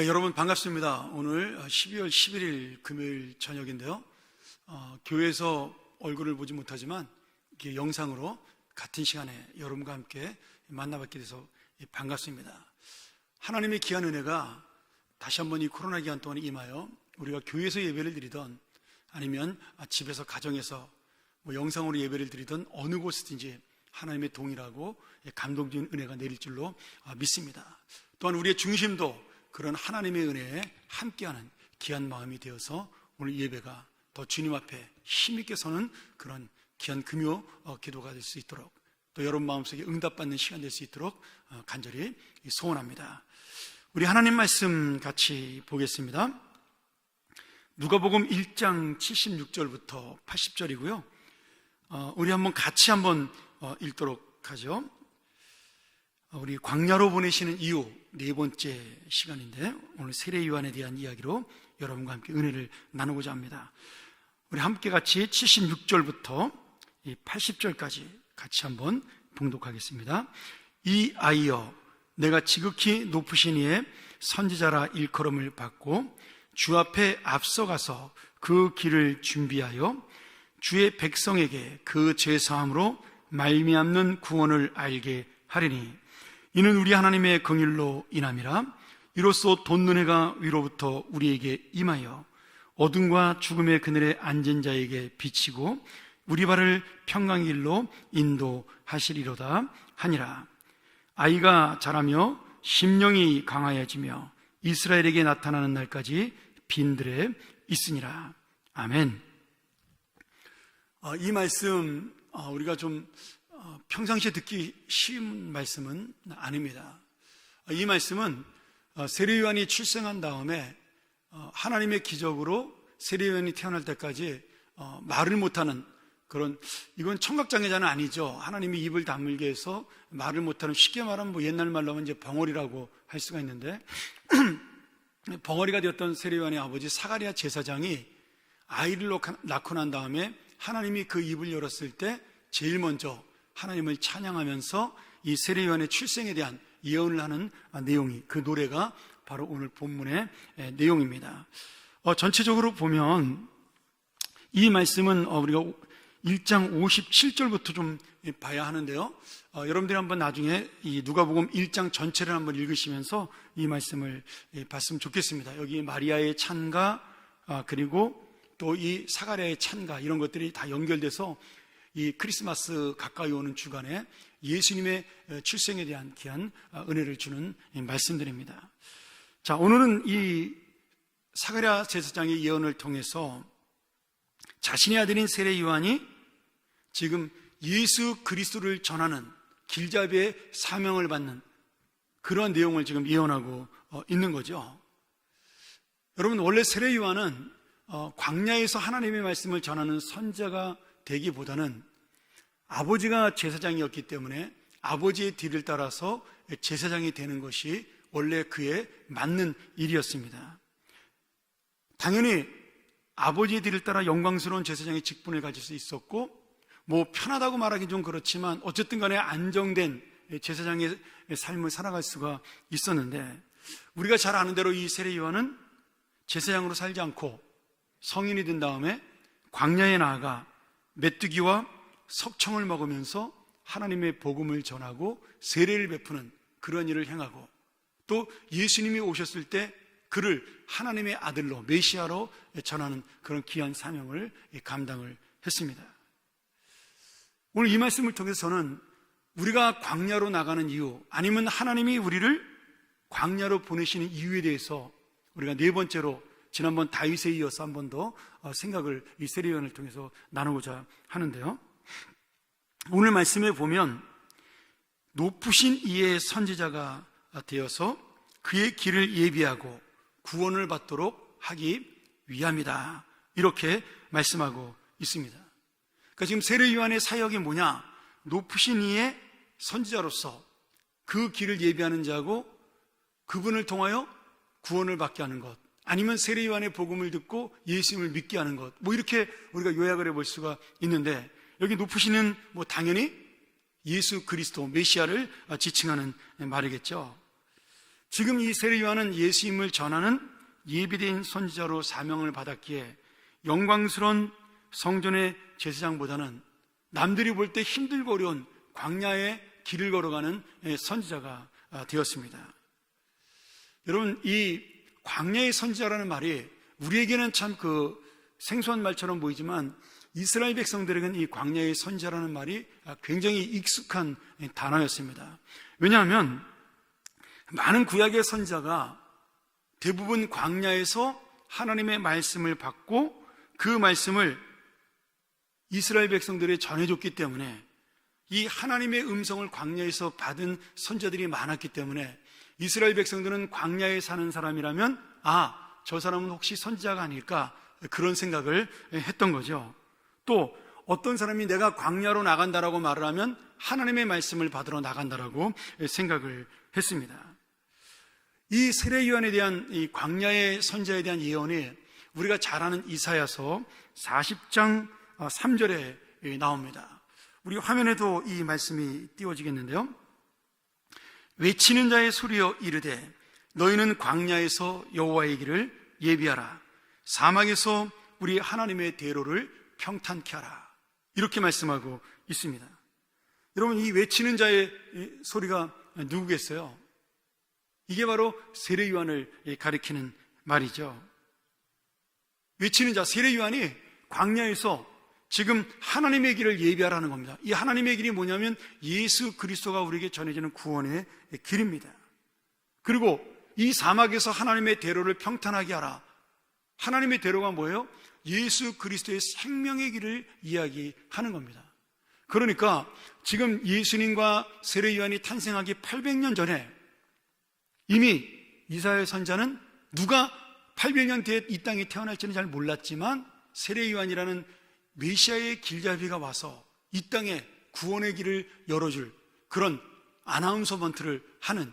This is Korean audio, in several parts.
네, 여러분 반갑습니다. 오늘 12월 11일 금요일 저녁인데요. 교회에서 얼굴을 보지 못하지만 이렇게 영상으로 같은 시간에 여러분과 함께 만나뵙게 돼서 반갑습니다. 하나님의 귀한 은혜가 다시 한번 이 코로나 기간 동안에 임하여 우리가 교회에서 예배를 드리던 아니면 집에서 가정에서 영상으로 예배를 드리던 어느 곳이든지 하나님의 동일하고 감동적인 은혜가 내릴 줄로 믿습니다. 또한 우리의 중심도 그런 하나님의 은혜에 함께하는 귀한 마음이 되어서 오늘 예배가 더 주님 앞에 힘있게 서는 그런 귀한 금요 기도가 될 수 있도록, 또 여러분 마음속에 응답받는 시간 될 수 있도록 간절히 소원합니다. 우리 하나님 말씀 같이 보겠습니다. 누가복음 1장 76절부터 80절이고요. 우리 한번 같이 읽도록 하죠. 우리 광야로 보내시는 이유 네 번째 시간인데, 오늘 세례 요한에 대한 이야기로 여러분과 함께 은혜를 나누고자 합니다. 우리 함께 같이 76절부터 80절까지 같이 한번 봉독하겠습니다. 이 아이여, 내가 지극히 높으신 이의 선지자라 일컬음을 받고 주 앞에 앞서가서 그 길을 준비하여 주의 백성에게 그 죄사함으로 말미암는 구원을 알게 하리니, 이는 우리 하나님의 긍휼로 인함이라. 이로써 돋는 위로부터 우리에게 임하여 어둠과 죽음의 그늘에 앉은 자에게 비치고 우리 발을 평강의 길로 인도하시리로다 하니라. 아이가 자라며 심령이 강하여지며 이스라엘에게 나타나는 날까지 빈들에 있으니라. 아멘. 이 말씀 우리가 좀 평상시에 듣기 쉬운 말씀은 아닙니다. 이 말씀은 세례 요한이 출생한 다음에 하나님의 기적으로 세례 요한이 태어날 때까지 말을 못하는 그런, 이건 청각장애자는 아니죠. 하나님이 입을 다물게 해서 말을 못하는, 쉽게 말하면 옛날 말로 하면 이제 벙어리라고 할 수가 있는데, 벙어리가 되었던 세례 요한의 아버지 사가랴 제사장이 아이를 낳고 난 다음에 하나님이 그 입을 열었을 때 제일 먼저 하나님을 찬양하면서 이 세례 요한의 출생에 대한 예언을 하는 내용이, 그 노래가 바로 오늘 본문의 내용입니다. 전체적으로 보면 이 말씀은 우리가 1장 57절부터 좀 봐야 하는데요. 여러분들이 한번 나중에 이 누가복음 1장 전체를 한번 읽으시면서 이 말씀을 봤으면 좋겠습니다. 여기 마리아의 찬가, 그리고 또 이 사가랴의 찬가, 이런 것들이 다 연결돼서 이 크리스마스 가까이 오는 주간에 예수님의 출생에 대한 귀한 은혜를 주는 말씀들입니다. 자, 오늘은 이 사가랴 제사장의 예언을 통해서 자신의 아들인 세례 요한이 지금 예수 그리스도를 전하는 길잡이의 사명을 받는 그런 내용을 지금 예언하고 있는 거죠. 여러분, 원래 세례 요한은 광야에서 하나님의 말씀을 전하는 선지자가 되기보다는 아버지가 제사장이었기 때문에 아버지의 뒤를 따라서 제사장이 되는 것이 원래 그의 맞는 일이었습니다. 당연히 아버지의 뒤를 따라 영광스러운 제사장의 직분을 가질 수 있었고, 편하다고 말하기 좀 그렇지만 어쨌든 간에 안정된 제사장의 삶을 살아갈 수가 있었는데, 우리가 잘 아는 대로 이 세례 요한은 제사장으로 살지 않고 성인이 된 다음에 광야에 나아가 메뚜기와 석청을 먹으면서 하나님의 복음을 전하고 세례를 베푸는 그런 일을 행하고, 또 예수님이 오셨을 때 그를 하나님의 아들로, 메시아로 전하는 그런 귀한 사명을 감당을 했습니다. 오늘 이 말씀을 통해서 저는 우리가 광야로 나가는 이유, 아니면 하나님이 우리를 광야로 보내시는 이유에 대해서 우리가 네 번째로 지난번 다윗에 이어서 한 번 더 생각을 이 세례 요한을 통해서 나누고자 하는데요. 오늘 말씀에 보면 높으신 이의 선지자가 되어서 그의 길을 예비하고 구원을 받도록 하기 위함이다, 이렇게 말씀하고 있습니다. 그러니까 지금 세례 요한의 사역이 뭐냐? 높으신 이의 선지자로서 그 길을 예비하는 자고, 그분을 통하여 구원을 받게 하는 것, 아니면 세례 요한의 복음을 듣고 예수님을 믿게 하는 것, 이렇게 우리가 요약을 해볼 수가 있는데, 여기 높으시는 당연히 예수 그리스도 메시아를 지칭하는 말이겠죠. 지금 이 세례요한은 예수님을 전하는 예비된 선지자로 사명을 받았기에 영광스러운 성전의 제사장보다는 남들이 볼 때 힘들고 어려운 광야의 길을 걸어가는 선지자가 되었습니다. 여러분, 이 광야의 선지자라는 말이 우리에게는 참 생소한 말처럼 보이지만 이스라엘 백성들에게는 이 광야의 선지자라는 말이 굉장히 익숙한 단어였습니다. 왜냐하면 많은 구약의 선지자가 대부분 광야에서 하나님의 말씀을 받고 그 말씀을 이스라엘 백성들에 전해줬기 때문에 이 하나님의 음성을 광야에서 받은 선지자들이 많았기 때문에 이스라엘 백성들은 광야에 사는 사람이라면 저 사람은 혹시 선지자가 아닐까 그런 생각을 했던 거죠. 또 어떤 사람이 내가 광야로 나간다라고 말을 하면 하나님의 말씀을 받으러 나간다라고 생각을 했습니다. 이 세례요한에 대한 이 광야의 선지자에 대한 예언이 우리가 잘 아는 이사야서 40장 3절에 나옵니다. 우리 화면에도 이 말씀이 띄워지겠는데요. 외치는 자의 소리여 이르되 너희는 광야에서 여호와의 길을 예비하라. 사막에서 우리 하나님의 대로를 평탄케 하라. 이렇게 말씀하고 있습니다. 여러분, 이 외치는 자의 소리가 누구겠어요? 이게 바로 세례요한을 가리키는 말이죠. 외치는 자, 세례요한이 광야에서 지금 하나님의 길을 예비하라는 겁니다. 이 하나님의 길이 뭐냐면 예수 그리스도가 우리에게 전해지는 구원의 길입니다. 그리고 이 사막에서 하나님의 대로를 평탄하게 하라. 하나님의 대로가 뭐예요? 예수 그리스도의 생명의 길을 이야기하는 겁니다. 그러니까 지금 예수님과 세례요한이 탄생하기 800년 전에 이미 이사야 선지자는 누가 800년 뒤에 이 땅에 태어날지는 잘 몰랐지만 세례요한이라는 메시아의 길잡이가 와서 이 땅에 구원의 길을 열어줄 그런 아나운서먼트를 하는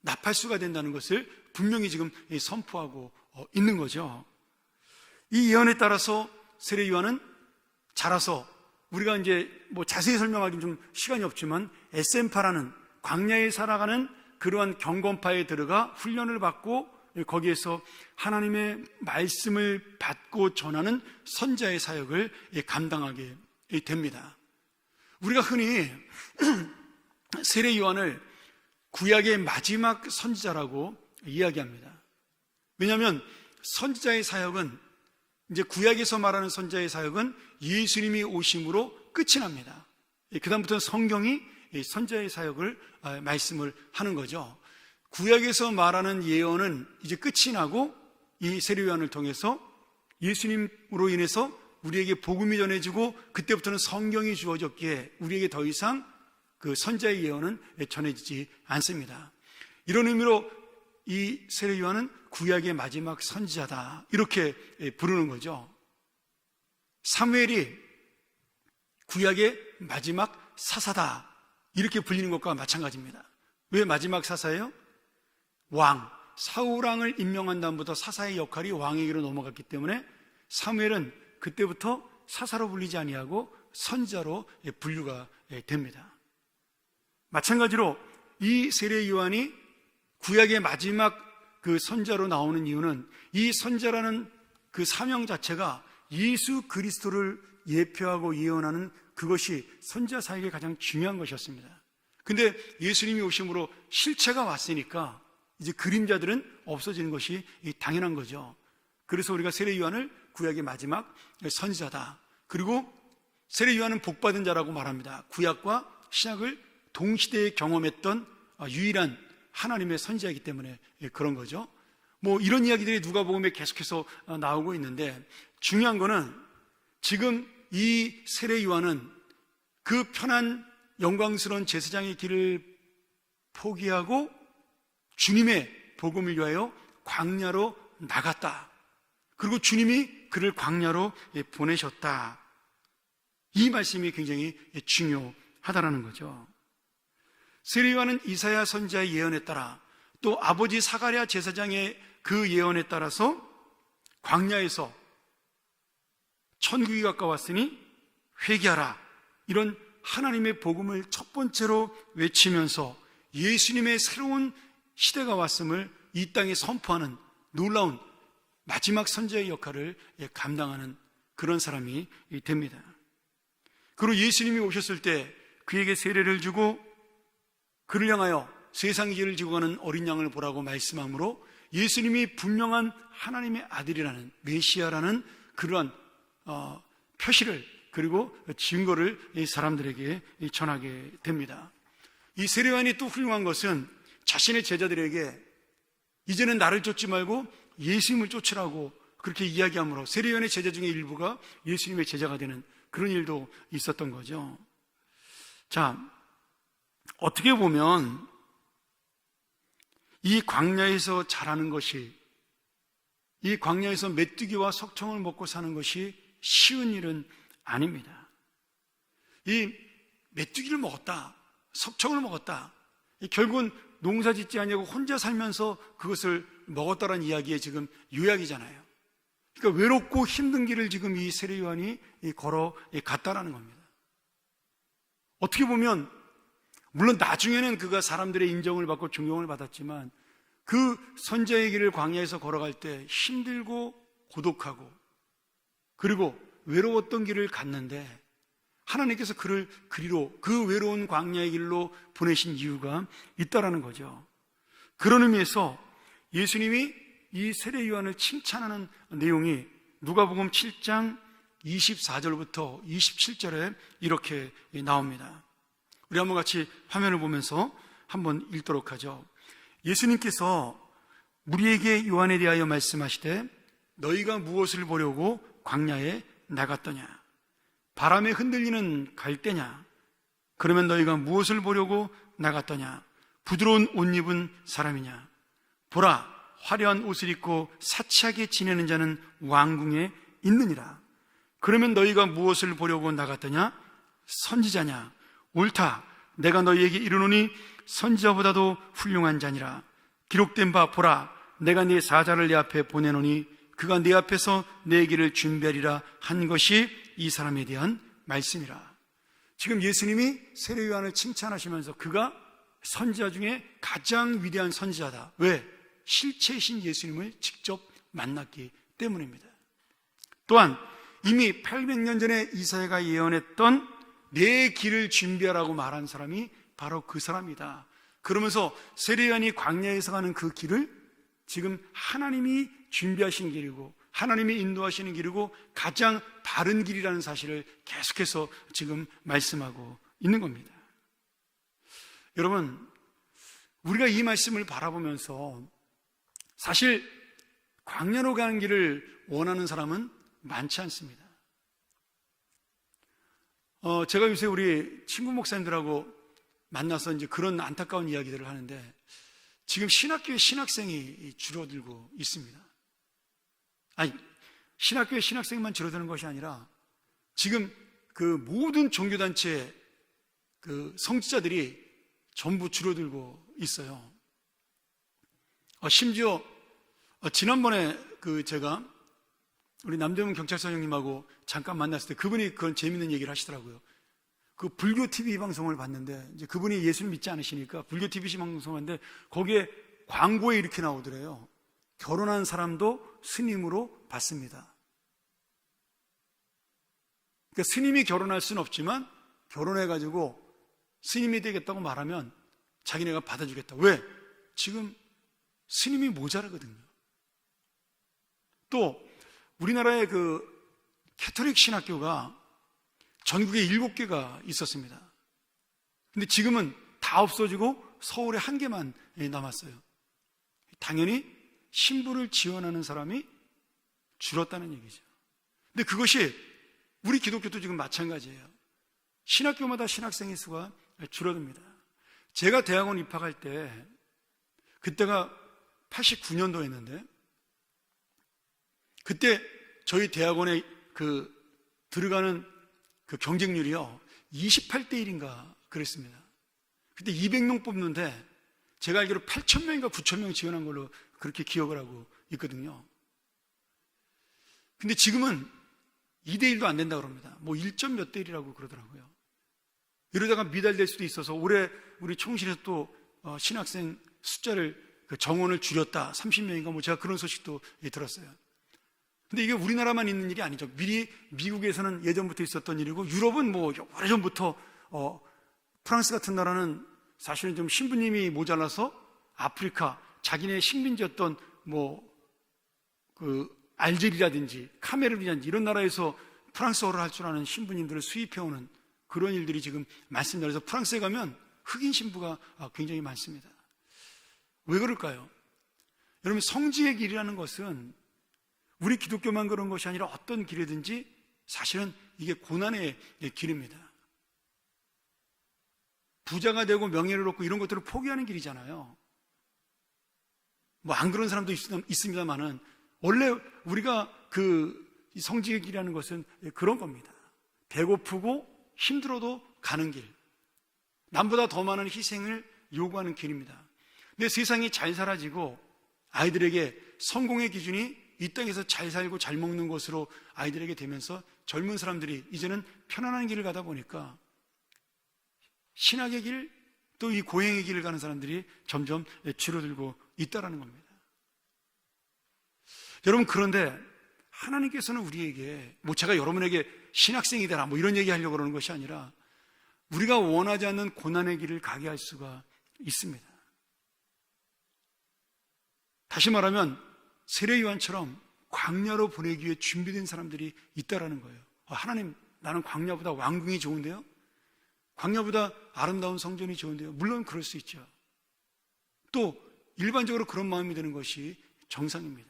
나팔수가 된다는 것을 분명히 지금 선포하고 있는 거죠. 이 예언에 따라서 세례요한은 자라서 우리가 이제 자세히 설명하기는 좀 시간이 없지만 SM파라는 광야에 살아가는 그러한 경건파에 들어가 훈련을 받고 거기에서 하나님의 말씀을 받고 전하는 선지자의 사역을 감당하게 됩니다. 우리가 흔히 세례요한을 구약의 마지막 선지자라고 이야기합니다. 왜냐하면 선지자의 사역은 이제 구약에서 말하는 선지자의 사역은 예수님이 오심으로 끝이 납니다. 그 다음부터는 성경이 선지자의 사역을 말씀을 하는 거죠. 구약에서 말하는 예언은 이제 끝이 나고 이 세례요한을 통해서 예수님으로 인해서 우리에게 복음이 전해지고 그때부터는 성경이 주어졌기에 우리에게 더 이상 그 선지자의 예언은 전해지지 않습니다. 이런 의미로 이 세례요한은 구약의 마지막 선지자다 이렇게 부르는 거죠. 사무엘이 구약의 마지막 사사다 이렇게 불리는 것과 마찬가지입니다. 왜 마지막 사사예요? 사울왕을 임명한 다음부터 사사의 역할이 왕에게로 넘어갔기 때문에 사무엘은 그때부터 사사로 불리지 아니하고 선지자로 분류가 됩니다. 마찬가지로 이 세례요한이 구약의 마지막 그 선지자로 나오는 이유는 이 선지자라는 그 사명 자체가 예수 그리스도를 예표하고 예언하는 그것이 선지자 사역의 가장 중요한 것이었습니다. 근데 예수님이 오심으로 실체가 왔으니까 이제 그림자들은 없어지는 것이 당연한 거죠. 그래서 우리가 세례요한을 구약의 마지막 선지자다. 그리고 세례요한은 복받은 자라고 말합니다. 구약과 신약을 동시대에 경험했던 유일한 하나님의 선지자이기 때문에 그런 거죠. 이런 이야기들이 누가복음에 계속해서 나오고 있는데 중요한 거는 지금 이 세례요한은 그 편한 영광스러운 제사장의 길을 포기하고 주님의 복음을 위하여 광야로 나갔다. 그리고 주님이 그를 광야로 보내셨다. 이 말씀이 굉장히 중요하다라는 거죠. 세례요한은 이사야 선지자의 예언에 따라 또 아버지 사가랴 제사장의 그 예언에 따라서 광야에서 천국이 가까웠으니 회개하라 이런 하나님의 복음을 첫 번째로 외치면서 예수님의 새로운 시대가 왔음을 이 땅에 선포하는 놀라운 마지막 선지자의 역할을 감당하는 그런 사람이 됩니다. 그리고 예수님이 오셨을 때 그에게 세례를 주고 그를 향하여 세상 죄를 지고 가는 어린 양을 보라고 말씀하므로 예수님이 분명한 하나님의 아들이라는 메시아라는 그러한 표시를 그리고 증거를 이 사람들에게 전하게 됩니다. 이 세례요한이 또 훌륭한 것은 자신의 제자들에게 이제는 나를 쫓지 말고 예수님을 쫓으라고 그렇게 이야기하므로 세례요한의 제자 중에 일부가 예수님의 제자가 되는 그런 일도 있었던 거죠. 자, 어떻게 보면 이 광야에서 자라는 것이, 이 광야에서 메뚜기와 석청을 먹고 사는 것이 쉬운 일은 아닙니다. 이 메뚜기를 먹었다, 석청을 먹었다, 결국은 농사 짓지 않냐고 혼자 살면서 그것을 먹었다라는 이야기의 지금 요약이잖아요. 그러니까 외롭고 힘든 길을 지금 이 세례 요한이 걸어갔다라는 겁니다. 어떻게 보면 물론 나중에는 그가 사람들의 인정을 받고 존경을 받았지만 그 선지자의 길을 광야에서 걸어갈 때 힘들고 고독하고 그리고 외로웠던 길을 갔는데 하나님께서 그를 그리로 그 외로운 광야의 길로 보내신 이유가 있다라는 거죠. 그런 의미에서 예수님이 이 세례 요한을 칭찬하는 내용이 누가복음 7장 24절부터 27절에 이렇게 나옵니다. 우리 한번 같이 화면을 보면서 한번 읽도록 하죠. 예수님께서 무리에게 요한에 대하여 말씀하시되 너희가 무엇을 보려고 광야에 나갔더냐? 바람에 흔들리는 갈대냐? 그러면 너희가 무엇을 보려고 나갔더냐? 부드러운 옷 입은 사람이냐? 보라, 화려한 옷을 입고 사치하게 지내는 자는 왕궁에 있느니라. 그러면 너희가 무엇을 보려고 나갔더냐? 선지자냐? 옳다. 내가 너희에게 이르노니 선지자보다도 훌륭한 자니라. 기록된 바 보라, 내가 네 사자를 네 앞에 보내노니 그가 네 앞에서 내 길을 준비하리라 한 것이 이 사람에 대한 말씀이라. 지금 예수님이 세례 요한을 칭찬하시면서 그가 선지자 중에 가장 위대한 선지자다. 왜? 실체이신 예수님을 직접 만났기 때문입니다. 또한 이미 800년 전에 이사야가 예언했던 내 길을 준비하라고 말한 사람이 바로 그 사람이다. 그러면서 세례 요한이 광야에서 가는 그 길을 지금 하나님이 준비하신 길이고 하나님이 인도하시는 길이고 가장 바른 길이라는 사실을 계속해서 지금 말씀하고 있는 겁니다. 여러분, 우리가 이 말씀을 바라보면서 사실 광야로 가는 길을 원하는 사람은 많지 않습니다. 제가 요새 우리 친구 목사님들하고 만나서 이제 그런 안타까운 이야기들을 하는데 지금 신학교의 신학생이 줄어들고 있습니다. 아니, 신학교의 신학생만 줄어드는 것이 아니라 지금 그 모든 종교단체 그 성지자들이 전부 줄어들고 있어요. 심지어 지난번에 그 제가 우리 남대문 경찰서 형님하고 잠깐 만났을 때 그분이 그런 재밌는 얘기를 하시더라고요. 그 불교 TV 방송을 봤는데 이제 그분이 예수를 믿지 않으시니까 불교 TV 방송을 봤는데 거기에 광고에 이렇게 나오더래요. 결혼한 사람도 스님으로 받습니다. 그러니까 스님이 결혼할 수는 없지만 결혼해가지고 스님이 되겠다고 말하면 자기네가 받아주겠다. 왜? 지금 스님이 모자라거든요. 또 우리나라의 그 캐톨릭 신학교가 전국에 7개가 있었습니다. 근데 지금은 다 없어지고 서울에 1개만 남았어요. 당연히 신부를 지원하는 사람이 줄었다는 얘기죠. 근데 그것이 우리 기독교도 지금 마찬가지예요. 신학교마다 신학생의 수가 줄어듭니다. 제가 대학원 입학할 때 그때가 89년도였는데 그때 저희 대학원에 그 들어가는 그 경쟁률이요 28대 1인가 그랬습니다. 그때 200명 뽑는데 제가 알기로 8,000명인가 9,000명 지원한 걸로 그렇게 기억을 하고 있거든요. 근데 지금은 2대 1도 안 된다고 그럽니다. 뭐 1점 몇 대 1이라고 그러더라고요. 이러다가 미달될 수도 있어서 올해 우리 총실에서 또 신학생 숫자를 그 정원을 줄였다. 30명인가 뭐 제가 그런 소식도 들었어요. 근데 이게 우리나라만 있는 일이 아니죠. 미국에서는 예전부터 있었던 일이고, 유럽은 뭐 오래전부터 프랑스 같은 나라는 사실은 좀 신부님이 모자라서 아프리카 자기네 식민지였던 알제리라든지 카메룬이라든지 이런 나라에서 프랑스어를 할 줄 아는 신부님들을 수입해오는 그런 일들이 지금 많습니다. 그래서 프랑스에 가면 흑인 신부가 굉장히 많습니다. 왜 그럴까요? 여러분, 성지의 길이라는 것은 우리 기독교만 그런 것이 아니라 어떤 길이든지 사실은 이게 고난의 길입니다. 부자가 되고 명예를 얻고 이런 것들을 포기하는 길이잖아요. 뭐 안 그런 사람도 있습니다만은 원래 우리가 이 성지의 길이라는 것은 그런 겁니다. 배고프고 힘들어도 가는 길, 남보다 더 많은 희생을 요구하는 길입니다. 근데 세상이 잘 사라지고 아이들에게 성공의 기준이 이 땅에서 잘 살고 잘 먹는 것으로 아이들에게 되면서 젊은 사람들이 이제는 편안한 길을 가다 보니까 신학의 길, 또 이 고행의 길을 가는 사람들이 점점 줄어들고 있다는 겁니다. 여러분, 그런데 하나님께서는 우리에게 제가 여러분에게 신학생이 되라 이런 얘기 하려고 그러는 것이 아니라 우리가 원하지 않는 고난의 길을 가게 할 수가 있습니다. 다시 말하면 세례 요한처럼 광야로 보내기 위해 준비된 사람들이 있다라는 거예요. 하나님, 나는 광야보다 왕궁이 좋은데요? 광야보다 아름다운 성전이 좋은데요? 물론 그럴 수 있죠. 또 일반적으로 그런 마음이 드는 것이 정상입니다.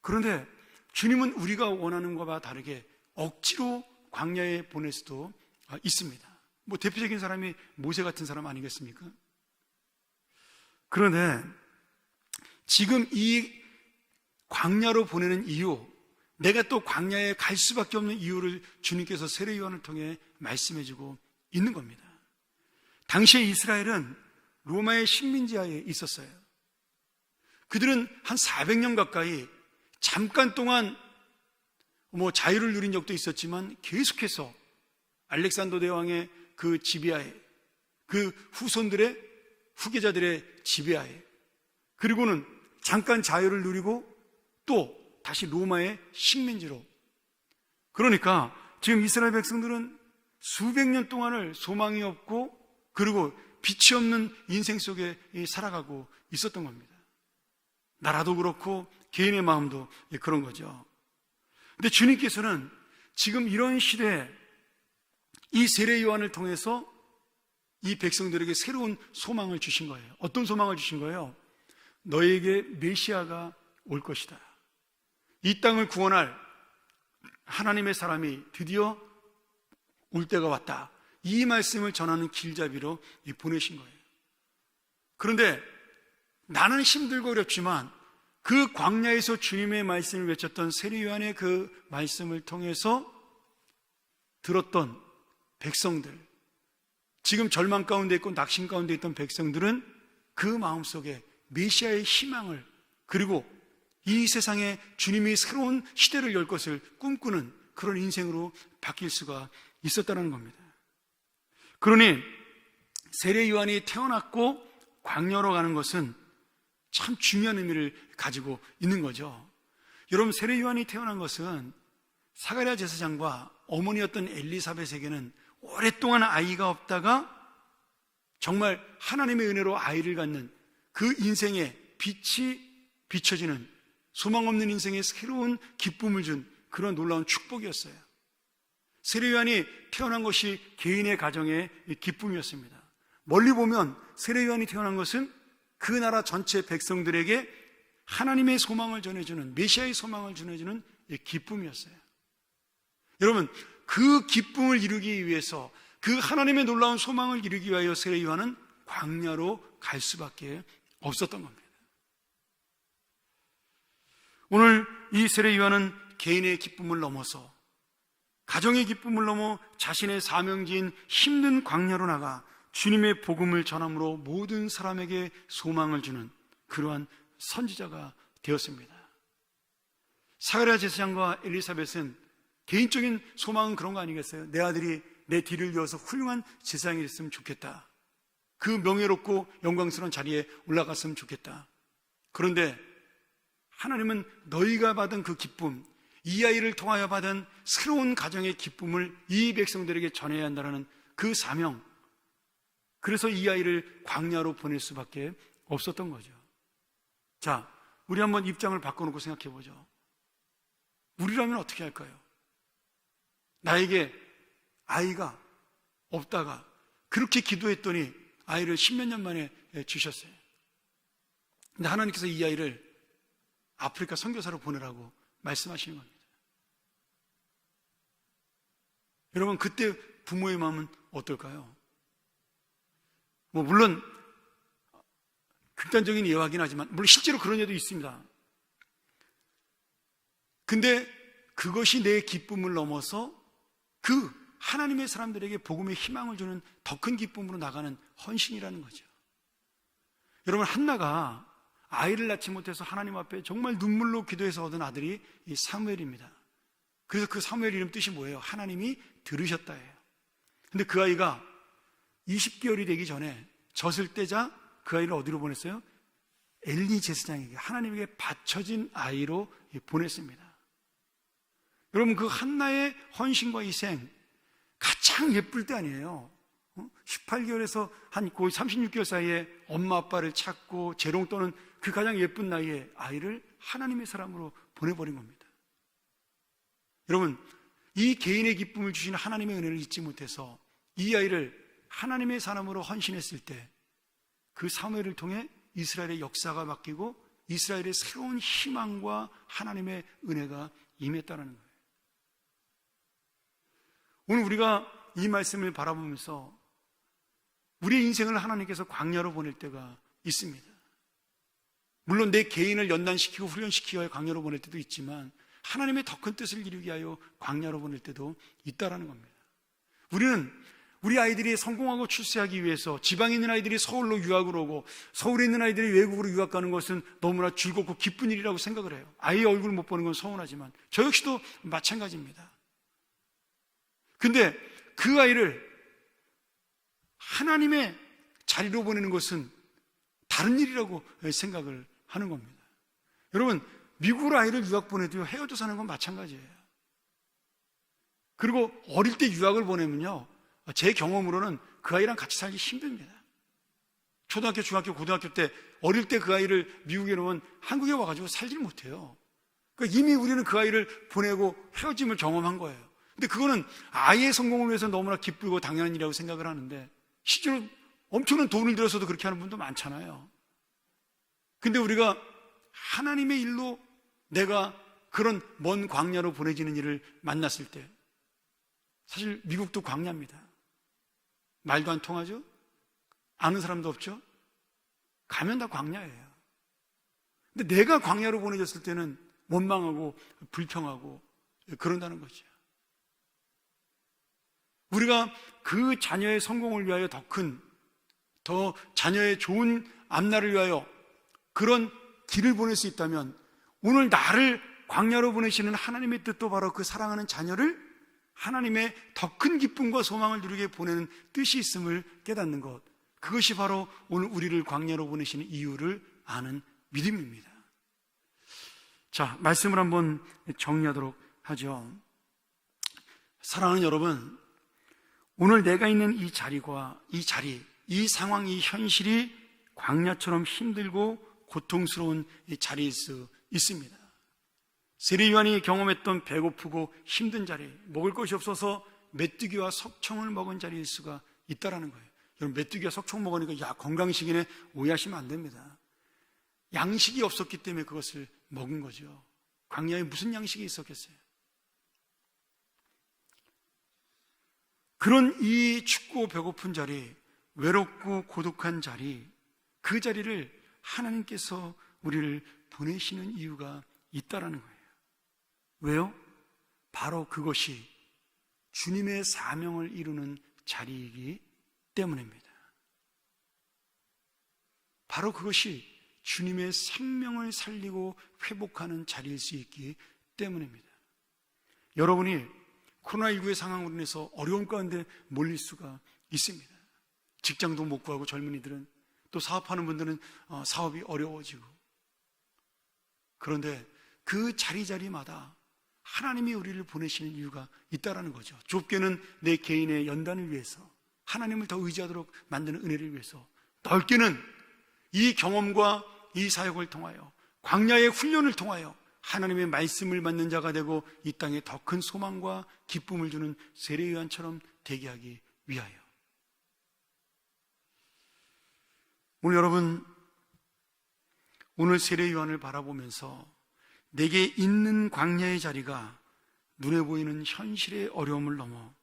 그런데 주님은 우리가 원하는 것과 다르게 억지로 광야에 보낼 수도 있습니다. 대표적인 사람이 모세 같은 사람 아니겠습니까? 그런데 지금 이 광야로 보내는 이유, 내가 또 광야에 갈 수밖에 없는 이유를 주님께서 세례 요한을 통해 말씀해주고 있는 겁니다. 당시에 이스라엘은 로마의 식민지하에 있었어요. 그들은 한 400년 가까이 잠깐 동안 자유를 누린 적도 있었지만 계속해서 알렉산더 대왕의 그 지배하에, 그 후계자들의 지배하에, 그리고는 잠깐 자유를 누리고 또 다시 로마의 식민지로. 그러니까 지금 이스라엘 백성들은 수백 년 동안을 소망이 없고 그리고 빛이 없는 인생 속에 살아가고 있었던 겁니다. 나라도 그렇고 개인의 마음도 그런 거죠. 근데 주님께서는 지금 이런 시대에 이 세례 요한을 통해서 이 백성들에게 새로운 소망을 주신 거예요. 어떤 소망을 주신 거예요? 너에게 메시아가 올 것이다. 이 땅을 구원할 하나님의 사람이 드디어 올 때가 왔다. 이 말씀을 전하는 길잡이로 보내신 거예요. 그런데 나는 힘들고 어렵지만 그 광야에서 주님의 말씀을 외쳤던 세례 요한의 그 말씀을 통해서 들었던 백성들, 지금 절망 가운데 있고 낙심 가운데 있던 백성들은 그 마음속에 메시아의 희망을, 그리고 이 세상에 주님이 새로운 시대를 열 것을 꿈꾸는 그런 인생으로 바뀔 수가 있었다는 겁니다. 그러니 세례 요한이 태어났고 광야로 가는 것은 참 중요한 의미를 가지고 있는 거죠. 여러분, 세례 요한이 태어난 것은 사가랴 제사장과 어머니였던 엘리사벳에게는 오랫동안 아이가 없다가 정말 하나님의 은혜로 아이를 갖는 그 인생에 빛이 비춰지는, 소망 없는 인생에 새로운 기쁨을 준 그런 놀라운 축복이었어요. 세례 요한이 태어난 것이 개인의 가정의 기쁨이었습니다. 멀리 보면 세례 요한이 태어난 것은 그 나라 전체 백성들에게 하나님의 소망을 전해주는, 메시아의 소망을 전해주는 기쁨이었어요. 여러분, 그 기쁨을 이루기 위해서, 그 하나님의 놀라운 소망을 이루기 위하여 세례 요한은 광야로 갈 수밖에 없었던 겁니다. 오늘 이 세례 요한은 개인의 기쁨을 넘어서, 가정의 기쁨을 넘어 자신의 사명지인 힘든 광야로 나가 주님의 복음을 전함으로 모든 사람에게 소망을 주는 그러한 선지자가 되었습니다. 사가랴 제사장과 엘리사벳은 개인적인 소망은 그런 거 아니겠어요? 내 아들이 내 뒤를 이어서 훌륭한 제사장이 됐으면 좋겠다. 그 명예롭고 영광스러운 자리에 올라갔으면 좋겠다. 그런데 하나님은 너희가 받은 그 기쁨, 이 아이를 통하여 받은 새로운 가정의 기쁨을 이 백성들에게 전해야 한다는 그 사명, 그래서 이 아이를 광야로 보낼 수밖에 없었던 거죠. 자, 우리 한번 입장을 바꿔놓고 생각해 보죠. 우리라면 어떻게 할까요? 나에게 아이가 없다가 그렇게 기도했더니 아이를 10몇 년 만에 주셨어요. 근데 하나님께서 이 아이를 아프리카 선교사로 보내라고 말씀하시는 겁니다. 여러분, 그때 부모의 마음은 어떨까요? 물론 극단적인 예화긴 하지만 물론 실제로 그런 예도 있습니다. 근데 그것이 내 기쁨을 넘어서 그 하나님의 사람들에게 복음의 희망을 주는 더 큰 기쁨으로 나가는 헌신이라는 거죠. 여러분, 한나가 아이를 낳지 못해서 하나님 앞에 정말 눈물로 기도해서 얻은 아들이 이 사무엘입니다. 그래서 그 사무엘 이름 뜻이 뭐예요? 하나님이 들으셨다예요. 근데 그 아이가 20개월이 되기 전에 젖을 떼자 그 아이를 어디로 보냈어요? 엘리 제사장에게, 하나님에게 바쳐진 아이로 보냈습니다. 여러분, 그 한나의 헌신과 희생 가장 예쁠 때 아니에요. 18개월에서 한 거의 36개월 사이에 엄마 아빠를 찾고 재롱 떠는 그 가장 예쁜 나이에 아이를 하나님의 사람으로 보내버린 겁니다. 여러분, 이 개인의 기쁨을 주시는 하나님의 은혜를 잊지 못해서 이 아이를 하나님의 사람으로 헌신했을 때 그 사무엘을 통해 이스라엘의 역사가 바뀌고 이스라엘의 새로운 희망과 하나님의 은혜가 임했다는 거예요. 오늘 우리가 이 말씀을 바라보면서 우리의 인생을 하나님께서 광야로 보낼 때가 있습니다. 물론 내 개인을 연단시키고 훈련시키고 광야로 보낼 때도 있지만 하나님의 더 큰 뜻을 이루기 위하여 광야로 보낼 때도 있다라는 겁니다. 우리는 우리 아이들이 성공하고 출세하기 위해서 지방에 있는 아이들이 서울로 유학을 오고 서울에 있는 아이들이 외국으로 유학 가는 것은 너무나 즐겁고 기쁜 일이라고 생각을 해요. 아이의 얼굴을 못 보는 건 서운하지만 저 역시도 마찬가지입니다. 근데 그 아이를 하나님의 자리로 보내는 것은 다른 일이라고 생각을 하는 겁니다. 여러분, 미국으로 아이를 유학 보내도요, 헤어져 사는 건 마찬가지예요. 그리고 어릴 때 유학을 보내면요, 제 경험으로는 그 아이랑 같이 살기 힘듭니다. 초등학교, 중학교, 고등학교 때 어릴 때 그 아이를 미국에 놓으면 한국에 와가지고 살지를 못해요. 그러니까 이미 우리는 그 아이를 보내고 헤어짐을 경험한 거예요. 근데 그거는 아이의 성공을 위해서 너무나 기쁘고 당연한 일이라고 생각을 하는데 실제로 엄청난 돈을 들여서도 그렇게 하는 분도 많잖아요. 근데 우리가 하나님의 일로 내가 그런 먼 광야로 보내지는 일을 만났을 때, 사실 미국도 광야입니다. 말도 안 통하죠? 아는 사람도 없죠? 가면 다 광야예요. 근데 내가 광야로 보내졌을 때는 원망하고 불평하고 그런다는 거죠. 우리가 그 자녀의 성공을 위하여 더 자녀의 좋은 앞날을 위하여 그런 길을 보낼 수 있다면 오늘 나를 광야로 보내시는 하나님의 뜻도 바로 그 사랑하는 자녀를 하나님의 더 큰 기쁨과 소망을 누리게 보내는 뜻이 있음을 깨닫는 것, 그것이 바로 오늘 우리를 광야로 보내시는 이유를 아는 믿음입니다. 자, 말씀을 한번 정리하도록 하죠. 사랑하는 여러분, 오늘 내가 있는 이 자리과 이 상황, 이 현실이 광야처럼 힘들고 고통스러운 이 자리일 수 있습니다. 세례 요한이 경험했던 배고프고 힘든 자리, 먹을 것이 없어서 메뚜기와 석청을 먹은 자리일 수가 있다라는 거예요. 여러분, 메뚜기와 석청 먹으니까 야, 건강식이네, 오해하시면 안 됩니다. 양식이 없었기 때문에 그것을 먹은 거죠. 광야에 무슨 양식이 있었겠어요? 그런 이 춥고 배고픈 자리, 외롭고 고독한 자리, 그 자리를 하나님께서 우리를 보내시는 이유가 있다라는 거예요. 왜요? 바로 그것이 주님의 사명을 이루는 자리이기 때문입니다. 바로 그것이 주님의 생명을 살리고 회복하는 자리일 수 있기 때문입니다. 여러분이 코로나19의 상황으로 인해서 어려움 가운데 몰릴 수가 있습니다. 직장도 못 구하고 젊은이들은, 또 사업하는 분들은 사업이 어려워지고. 그런데 그 자리자리마다 하나님이 우리를 보내시는 이유가 있다라는 거죠. 좁게는 내 개인의 연단을 위해서, 하나님을 더 의지하도록 만드는 은혜를 위해서, 넓게는 이 경험과 이 사역을 통하여, 광야의 훈련을 통하여 하나님의 말씀을 받는 자가 되고 이 땅에 더 큰 소망과 기쁨을 주는 세례요한처럼 되게 하기 위하여. 오늘 여러분, 오늘 세례요한을 바라보면서 내게 있는 광야의 자리가 눈에 보이는 현실의 어려움을 넘어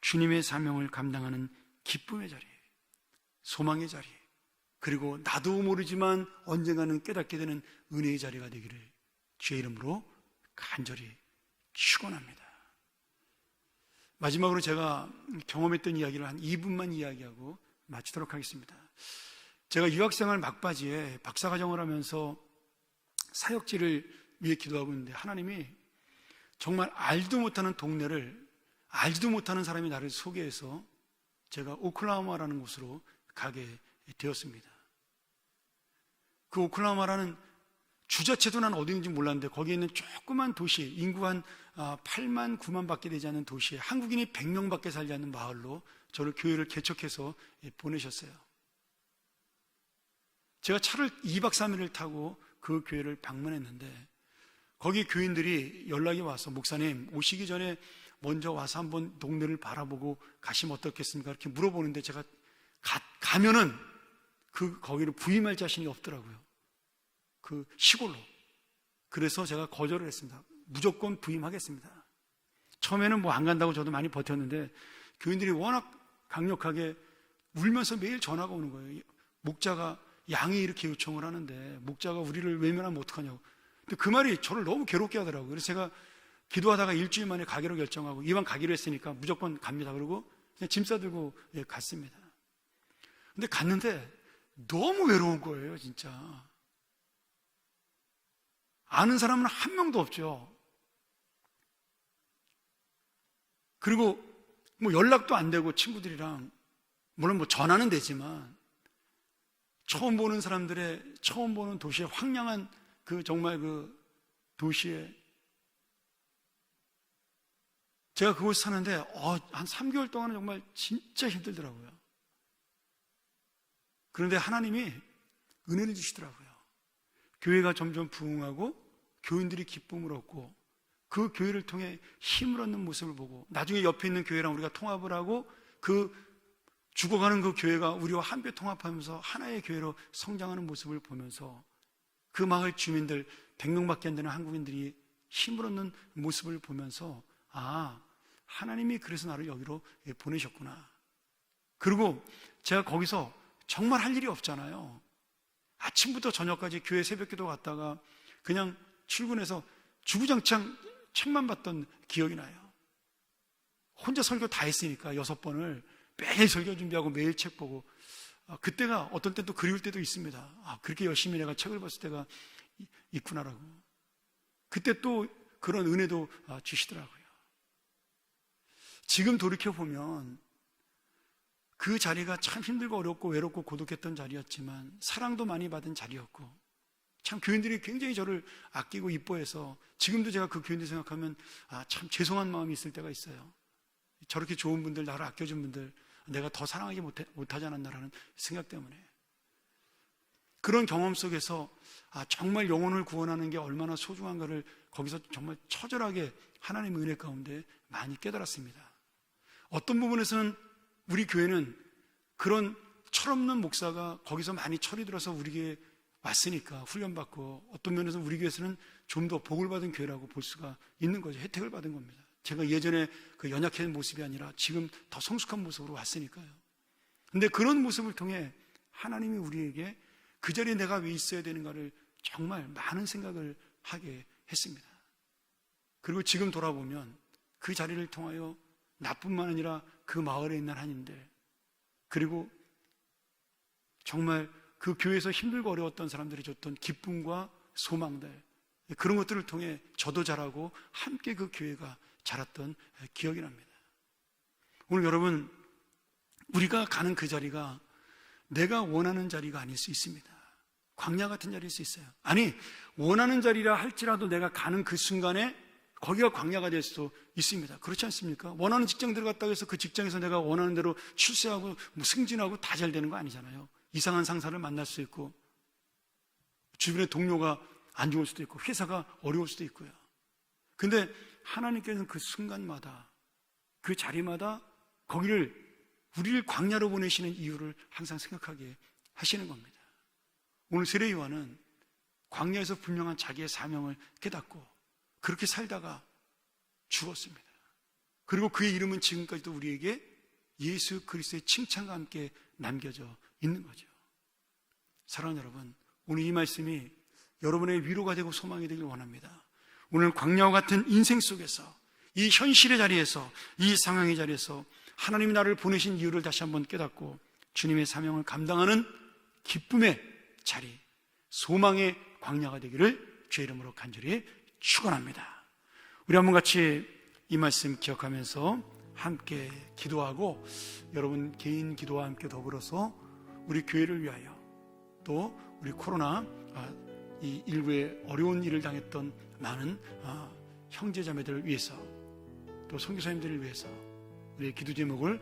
주님의 사명을 감당하는 기쁨의 자리, 소망의 자리, 그리고 나도 모르지만 언젠가는 깨닫게 되는 은혜의 자리가 되기를 주의 이름으로 간절히 축원합니다. 마지막으로 제가 경험했던 이야기를 한 2분만 이야기하고 마치도록 하겠습니다. 제가 유학생활 막바지에 박사과정을 하면서 사역지를 위해 기도하고 있는데, 하나님이 정말 알지도 못하는 동네를, 알지도 못하는 사람이 나를 소개해서 제가 오클라호마라는 곳으로 가게 되었습니다. 그 오클라호마라는 주자체도 난 어디 있는지 몰랐는데, 거기에 있는 조그만 도시, 인구 한 8만, 9만 밖에 되지 않는 도시에 한국인이 100명 밖에 살지 않는 마을로 저를 교회를 개척해서 보내셨어요. 제가 차를 2박 3일을 타고 그 교회를 방문했는데, 거기 교인들이 연락이 와서, 목사님 오시기 전에 먼저 와서 한번 동네를 바라보고 가시면 어떻겠습니까? 이렇게 물어보는데, 제가 가면은 거기를 부임할 자신이 없더라고요. 그 시골로. 그래서 제가 거절을 했습니다. 무조건 부임하겠습니다. 처음에는 뭐 안 간다고 저도 많이 버텼는데, 교인들이 워낙 강력하게 울면서 매일 전화가 오는 거예요. 목자가, 양이 이렇게 요청을 하는데 목자가 우리를 외면하면 어떡하냐고. 근데 그 말이 저를 너무 괴롭게 하더라고요. 그래서 제가 기도하다가 일주일 만에 가기로 결정하고, 이왕 가기로 했으니까 무조건 갑니다. 그러고 그냥 짐 싸들고 갔습니다. 근데 갔는데 너무 외로운 거예요, 진짜. 아는 사람은 한 명도 없죠. 그리고 뭐 연락도 안 되고, 친구들이랑 물론 뭐 전화는 되지만, 처음 보는 사람들의, 처음 보는 도시의 황량한 정말 그 도시에, 제가 그곳에 사는데 한 3개월 동안은 정말 진짜 힘들더라고요. 그런데 하나님이 은혜를 주시더라고요. 교회가 점점 부흥하고 교인들이 기쁨을 얻고, 그 교회를 통해 힘을 얻는 모습을 보고, 나중에 옆에 있는 교회랑 우리가 통합을 하고, 죽어가는 그 교회가 우리와 함께 통합하면서 하나의 교회로 성장하는 모습을 보면서, 그 마을 주민들 100명밖에 안 되는 한국인들이 힘을 얻는 모습을 보면서, 아, 하나님이 그래서 나를 여기로 보내셨구나. 그리고 제가 거기서 정말 할 일이 없잖아요. 아침부터 저녁까지 교회 새벽기도 갔다가 그냥 출근해서 주구장창 책만 봤던 기억이 나요. 혼자 설교 다 했으니까 6번을 매일 설교 준비하고 매일 책 보고, 그때가 어떤 때 또 그리울 때도 있습니다. 그렇게 열심히 내가 책을 봤을 때가 있구나라고. 그때 또 그런 은혜도 주시더라고요. 지금 돌이켜보면 그 자리가 참 힘들고 어렵고 외롭고 고독했던 자리였지만, 사랑도 많이 받은 자리였고, 참 교인들이 굉장히 저를 아끼고 이뻐해서, 지금도 제가 그 교인들 생각하면 참 죄송한 마음이 있을 때가 있어요. 저렇게 좋은 분들, 나를 아껴준 분들 내가 더 사랑하지 못하지 않았나라는 생각 때문에. 그런 경험 속에서 정말 영혼을 구원하는 게 얼마나 소중한가를 거기서 정말 처절하게 하나님의 은혜 가운데 많이 깨달았습니다. 어떤 부분에서는 우리 교회는 그런 철없는 목사가 거기서 많이 철이 들어서 우리 교회에 왔으니까 훈련받고, 어떤 면에서 우리 교회에서는 좀 더 복을 받은 교회라고 볼 수가 있는 거죠. 혜택을 받은 겁니다. 제가 예전에 그 연약한 모습이 아니라 지금 더 성숙한 모습으로 왔으니까요. 근데 그런 모습을 통해 하나님이 우리에게 그 자리에 내가 왜 있어야 되는가를 정말 많은 생각을 하게 했습니다. 그리고 지금 돌아보면 그 자리를 통하여 나뿐만 아니라 그 마을에 있는 한인들, 그리고 정말 그 교회에서 힘들고 어려웠던 사람들이 줬던 기쁨과 소망들, 그런 것들을 통해 저도 자라고 함께 그 교회가 자랐던 기억이 납니다. 오늘 여러분, 우리가 가는 그 자리가 내가 원하는 자리가 아닐 수 있습니다. 광야 같은 자리일 수 있어요. 아니, 원하는 자리라 할지라도 내가 가는 그 순간에 거기가 광야가 될 수도 있습니다. 그렇지 않습니까? 원하는 직장 들어갔다고 해서 그 직장에서 내가 원하는 대로 출세하고 승진하고 다 잘 되는 거 아니잖아요. 이상한 상사를 만날 수 있고, 주변의 동료가 안 좋을 수도 있고, 회사가 어려울 수도 있고요. 근데 하나님께서는 그 순간마다, 그 자리마다 우리를 광야로 보내시는 이유를 항상 생각하게 하시는 겁니다. 오늘 세례 요한은 광야에서 분명한 자기의 사명을 깨닫고 그렇게 살다가 죽었습니다. 그리고 그의 이름은 지금까지도 우리에게 예수 그리스도의 칭찬과 함께 남겨져 있는 거죠. 사랑하는 여러분, 오늘 이 말씀이 여러분의 위로가 되고 소망이 되길 원합니다. 오늘 광야와 같은 인생 속에서, 이 현실의 자리에서, 이 상황의 자리에서 하나님이 나를 보내신 이유를 다시 한번 깨닫고 주님의 사명을 감당하는 기쁨의 자리, 소망의 광야가 되기를 주의 이름으로 간절히 축원합니다. 우리 한번 같이 이 말씀 기억하면서 함께 기도하고, 여러분 개인 기도와 함께 더불어서 우리 교회를 위하여, 또 우리 코로나 이 일부의 어려운 일을 당했던 많은 형제 자매들을 위해서, 또 선교사님들을 위해서 우리의 기도 제목을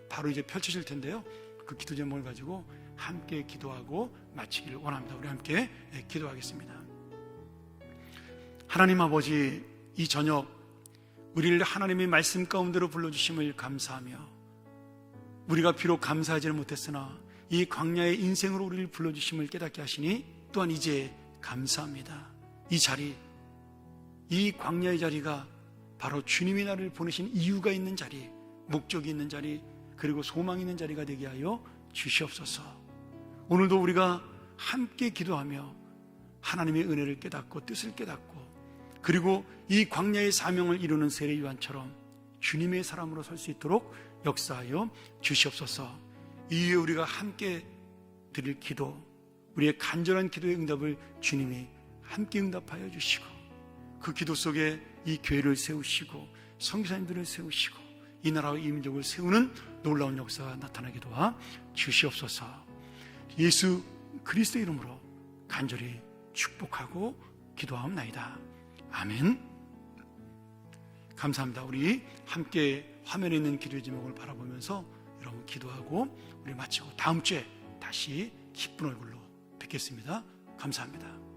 바로 이제 펼쳐질 텐데요, 그 기도 제목을 가지고 함께 기도하고 마치기를 원합니다. 우리 함께 기도하겠습니다. 하나님 아버지, 이 저녁 우리를 하나님의 말씀 가운데로 불러주심을 감사하며, 우리가 비록 감사하지는 못했으나 이 광야의 인생으로 우리를 불러주심을 깨닫게 하시니 또한 이제 감사합니다. 이 자리, 이 광야의 자리가 바로 주님이 나를 보내신 이유가 있는 자리, 목적이 있는 자리, 그리고 소망이 있는 자리가 되게 하여 주시옵소서. 오늘도 우리가 함께 기도하며 하나님의 은혜를 깨닫고 뜻을 깨닫고, 그리고 이 광야의 사명을 이루는 세례 요한처럼 주님의 사람으로 설 수 있도록 역사하여 주시옵소서. 이후에 우리가 함께 드릴 기도, 우리의 간절한 기도의 응답을 주님이 함께 응답하여 주시고, 그 기도 속에 이 교회를 세우시고 선교사님들을 세우시고 이 나라와 이 민족을 세우는 놀라운 역사가 나타나게 도와 주시옵소서. 예수 그리스도 이름으로 간절히 축복하고 기도하옵나이다. 아멘. 감사합니다. 우리 함께 화면에 있는 기도의 제목을 바라보면서 여러분 기도하고 우리 마치고 다음 주에 다시 기쁜 얼굴로 뵙겠습니다. 감사합니다.